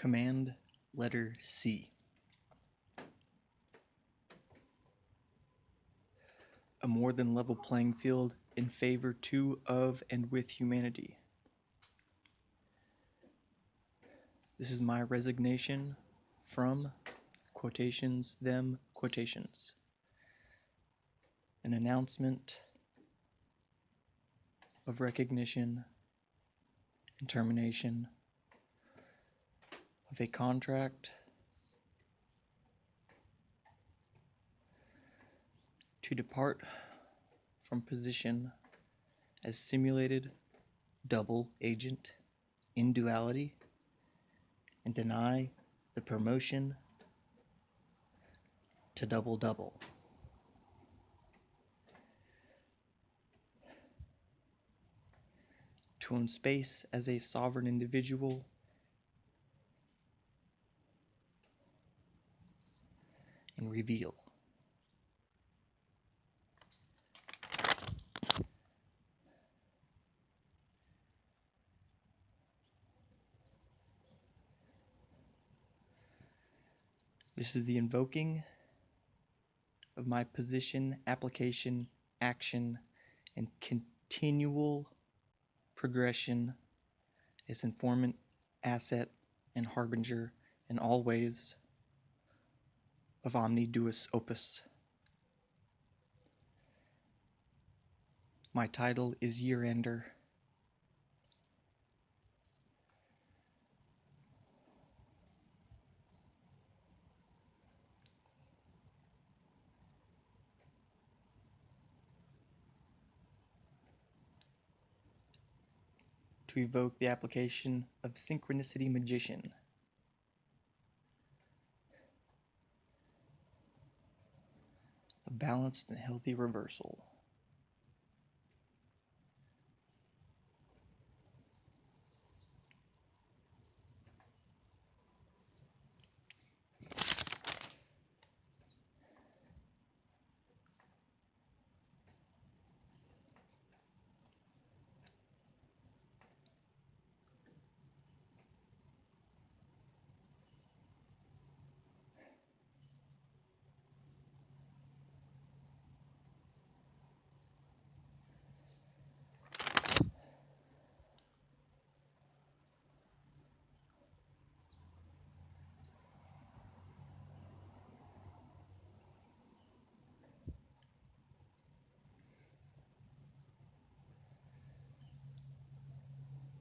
Command letter C. A more than level playing field in favor to, of, and with humanity. This is my resignation from quotations, them, quotations. An announcement of recognition and termination of a contract to depart from position as simulated double agent in duality and deny the promotion to double-double. To own space as a sovereign individual and reveal. This is the invoking of my position, application, action, and continual progression as informant, asset, and harbinger in all ways of Omni Deus Opus. My title is Year-Ender. To evoke the application of Synchronicity Magician. A balanced and healthy reversal.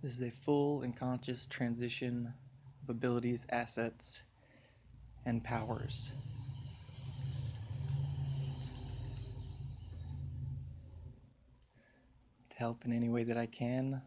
This is a full and conscious transition of abilities, assets, and powers. To help in any way that I can,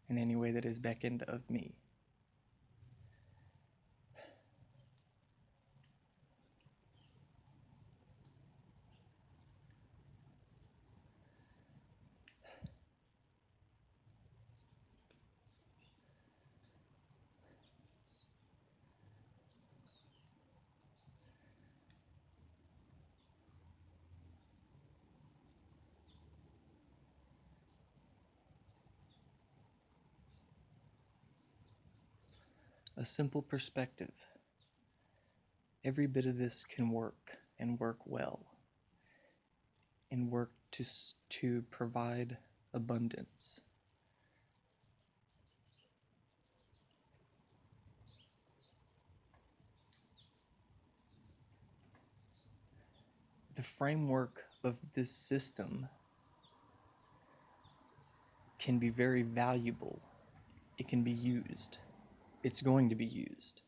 in any way that is beckoned of me. A simple perspective. Every bit of this can work and work well and work to provide abundance. The framework of this system can be very valuable. It can be used. It's going to be used.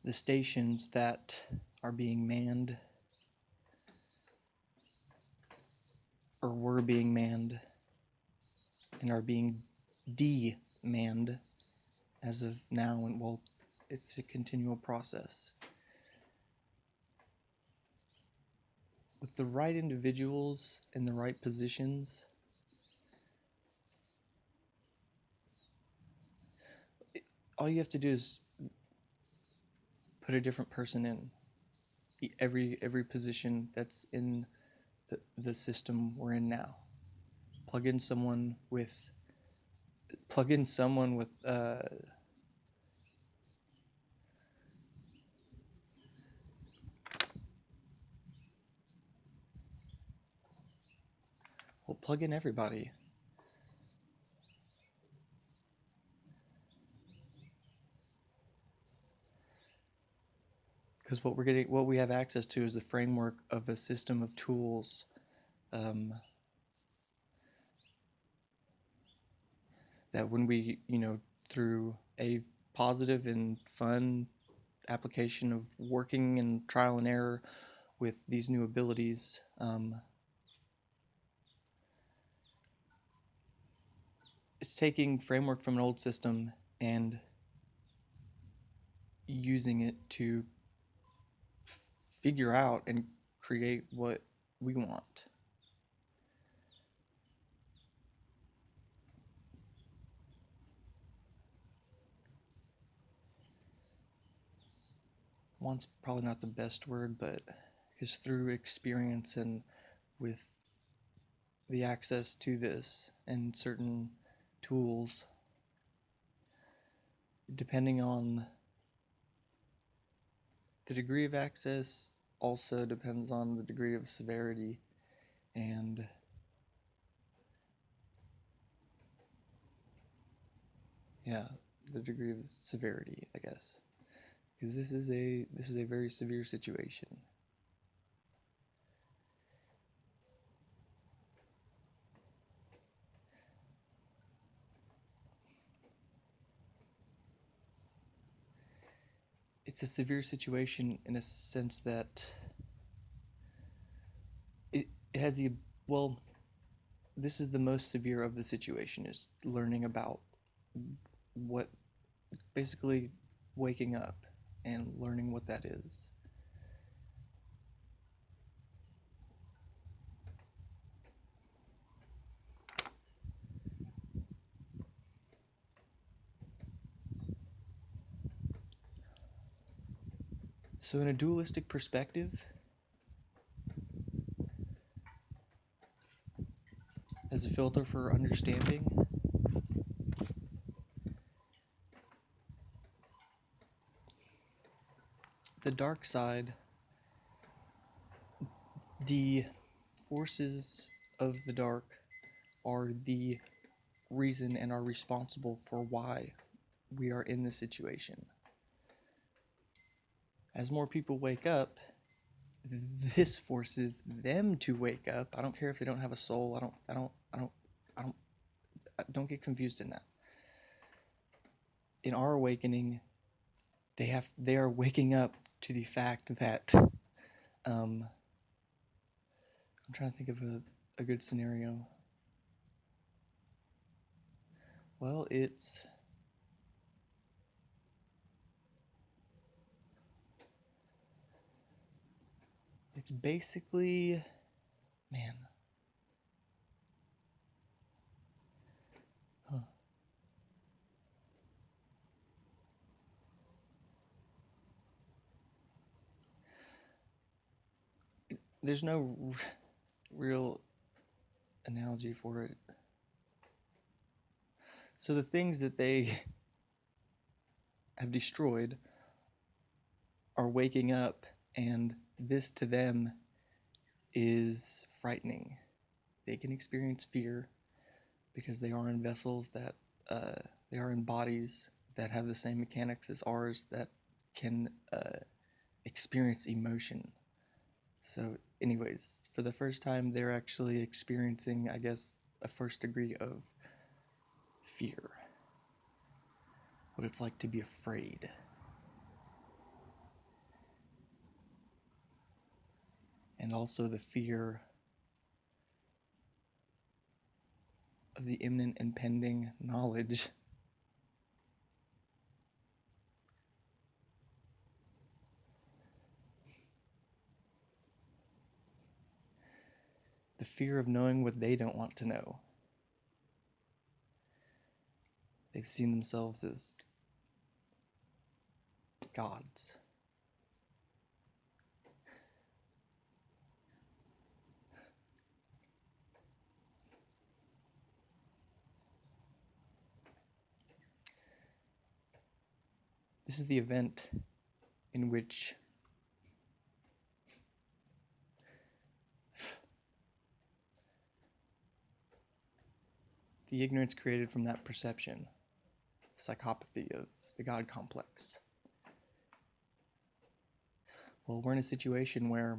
The stations that are being manned or were being manned and are being de-manned as of now, and well, it's a continual process. With the right individuals in the right positions, all you have to do is put a different person in every position that's in the system we're in now. plug in someone with plug in someone with well, plug in everybody. Because what we have access to is the framework of a system of tools that when we, through a positive and fun application of working and trial and error with these new abilities, it's taking framework from an old system and using it to figure out and create what we want. Want's probably not the best word, but because through experience and with the access to this and certain tools, depending on the degree of access, also depends on the degree of severity and the degree of severity, I guess, because this is a very severe situation. It's a severe situation in a sense that it has the, well, this is the most severe of the situation, is learning about what, basically waking up and learning what that is. So in a dualistic perspective, as a filter for understanding, the dark side, the forces of the dark are the reason and are responsible for why we are in this situation. As more people wake up, this forces them to wake up. I don't care if they don't have a soul. Don't get confused in that. In our awakening, they are waking up to the fact that I'm trying to think of a good scenario. Well, it's basically, man. Huh. There's no real analogy for it. So the things that they have destroyed are waking up, and this to them is frightening. They can experience fear because they are in vessels that they are in bodies that have the same mechanics as ours that can experience emotion. So anyways, for the first time, they're actually experiencing, I guess, a first degree of fear. What it's like to be afraid. And also the fear of the imminent impending knowledge. The fear of knowing what they don't want to know. They've seen themselves as gods. This is the event in which the ignorance created from that perception, psychopathy of the God complex. Well, we're in a situation where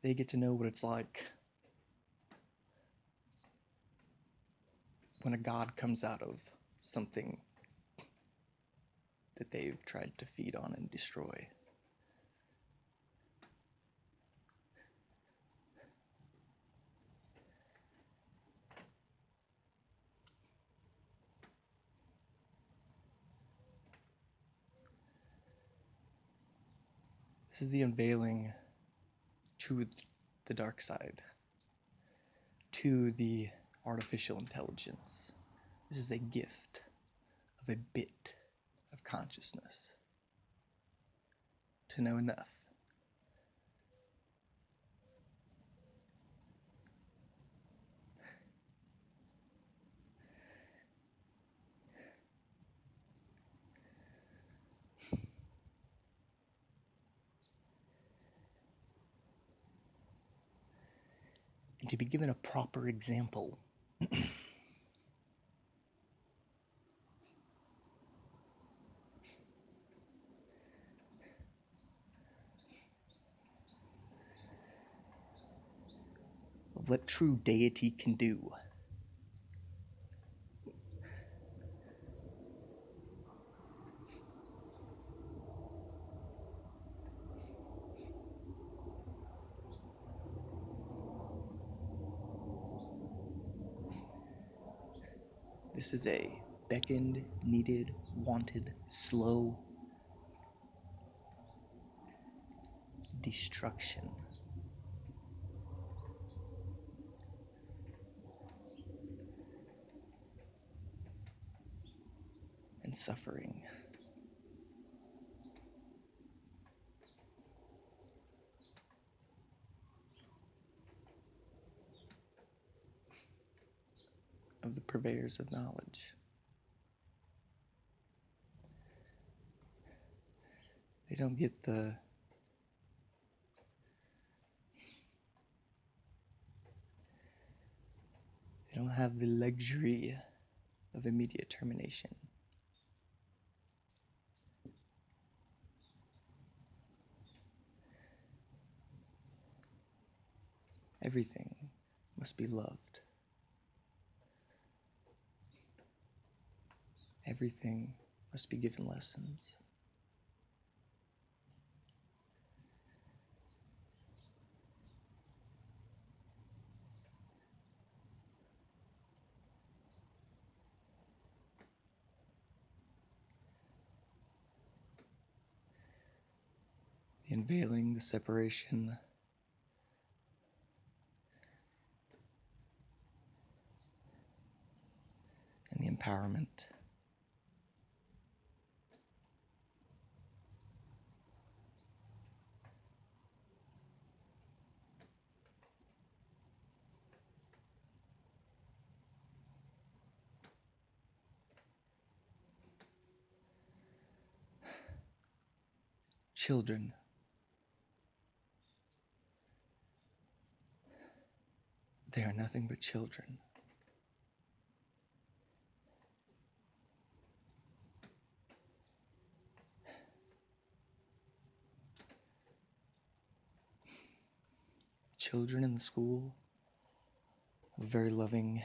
they get to know what it's like when a God comes out of something that they've tried to feed on and destroy. This is the unveiling to the dark side, to the artificial intelligence. This is a gift of a bit of consciousness to know enough. And to be given a proper example. Of what true deity can do. This is a beckoned, needed, wanted, slow destruction. And suffering. Of the purveyors of knowledge. They don't get they don't have the luxury of immediate termination. Everything must be loved. Everything must be given lessons. The unveiling, the separation, and the empowerment. Children. They are nothing but children. Children in the school, a very loving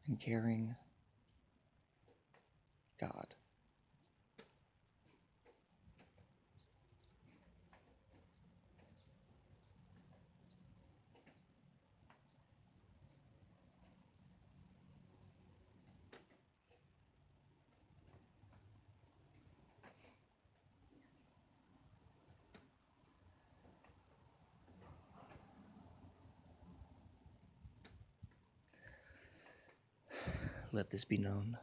and caring God. Let this be known.